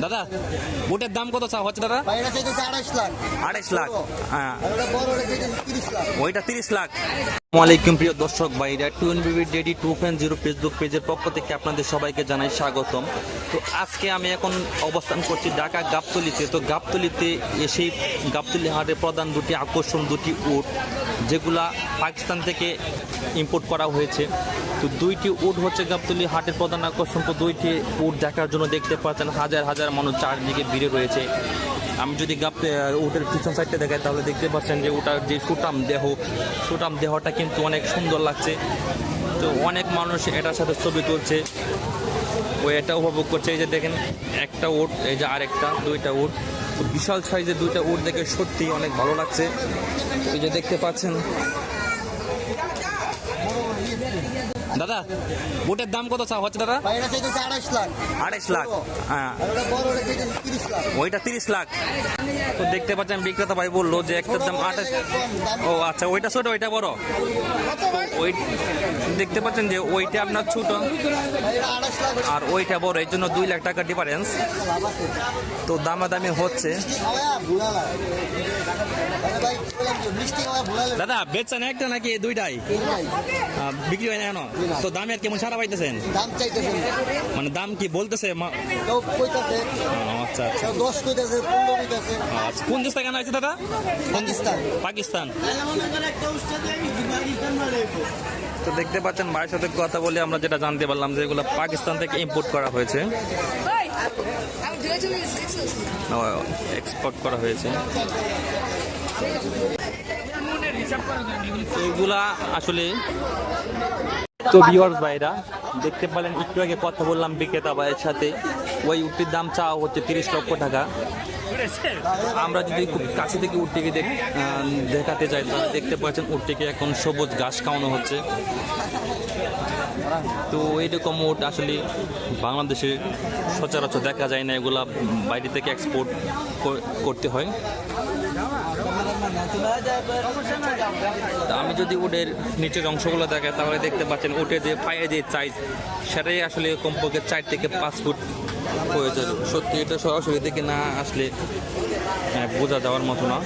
দাদা বুটের দাম কত চা হচ্ছে দাদা? 28 লাখ। হ্যাঁ, ওইটা 30 লাখ। আসসালামাইকুম প্রিয় দর্শক ভাইরা, টুইন বিবি ডেডি 2.0 ফেসবুক পেজের পক্ষ থেকে আপনাদের সবাইকে জানাই স্বাগতম। তো আজকে আমি এখন অবস্থান করছি ঢাকা গাবতলীতে। তো গাবতলীতে এসেই গাবতলী হাটের প্রধান দুটি আকর্ষণ, দুটি উট যেগুলা পাকিস্তান থেকে ইম্পোর্ট করা হয়েছে। তো দুইটি উট হচ্ছে গাবতলী হাটের প্রধান আকর্ষণ। তো দুইটি উট দেখার জন্য দেখতে পাচ্ছেন হাজার হাজার মানুষ চারদিকে ভিড়ে রয়েছে। আমি যদি উটের পিছন সাইডটা দেখাই তাহলে দেখতে পাচ্ছেন যে ওটার যে সুটাম দেহটা কিন্তু অনেক সুন্দর লাগছে। তো অনেক মানুষ এটার সাথে ছবি তুলছে, এটা উপভোগ করছে। এই যে দেখেন একটা উট, এই যে আরেকটা, দুইটা উট, বিশাল সাইজের দুইটা উট দেখে সত্যি অনেক ভালো লাগছে। এই যে দেখতে পাচ্ছেন। দাদা বুটের দাম কত চা হচ্ছে দাদা? 28 লাখ। হ্যাঁ, ওইটা 30 লাখ। তো দেখতে পাচ্ছেন বিক্রেতা ভাই বললো যে একটার দাম 28। ও আচ্ছা, ওইটা ছোট ওইটা বড়। ওই দেখতে পাচ্ছেন যে ওইটা আপনার ছোট আর ওইটা বড়, এই জন্য 2 লাখ টাকা ডিফারেন্স। তো দামাদামি হচ্ছে। দাদা বেচছেন একটা নাকি দুইটাই? বিক্রি হয় না কেন? তো দাম আর কেমন সারা পাইতেছেন? মানে দাম কি বলতেছে? আচ্ছা আচ্ছা। কোন দেশ থেকে আনা হয়েছে দাদা? পাকিস্তান। তো দেখতে পাচ্ছেন ভাইয়ের সাথে কথা বলে আমরা যেটা জানতে পারলাম যে এগুলো পাকিস্তান থেকে ইম্পোর্ট করা হয়েছে, এক্সপোর্ট করা হয়েছে। এগুলা আসলে তো ভিউয়ার্স ভাইরা দেখতে পেলেন, একটু আগে কথা বললাম বিক্রেতা ভাইয়ের সাথে। ওই উটটির দাম চাওয়া হচ্ছে 30 লক্ষ টাকা। আমরা যদি খুব কাছে থেকে উটটিকে দেখাতে যাই তাহলে দেখতে পাচ্ছেন উটটিকে এখন সবুজ ঘাস খাওয়ানো হচ্ছে। তো এইরকম উট আসলে বাংলাদেশে সচরাচর দেখা যায় না, এগুলা বাইরে থেকে এক্সপোর্ট করতে হয়। আমি যদি উটের নিচের অংশগুলো দেখাই তাহলে দেখতে পাচ্ছেন উটের যে পায়ে যে সাইজ সেটাই আসলে কমপক্ষে 4 থেকে 5 ফুট হয়েছে। সত্যি এটা সরাসরি থেকে না আসলে বোঝা যাওয়ার মতো না।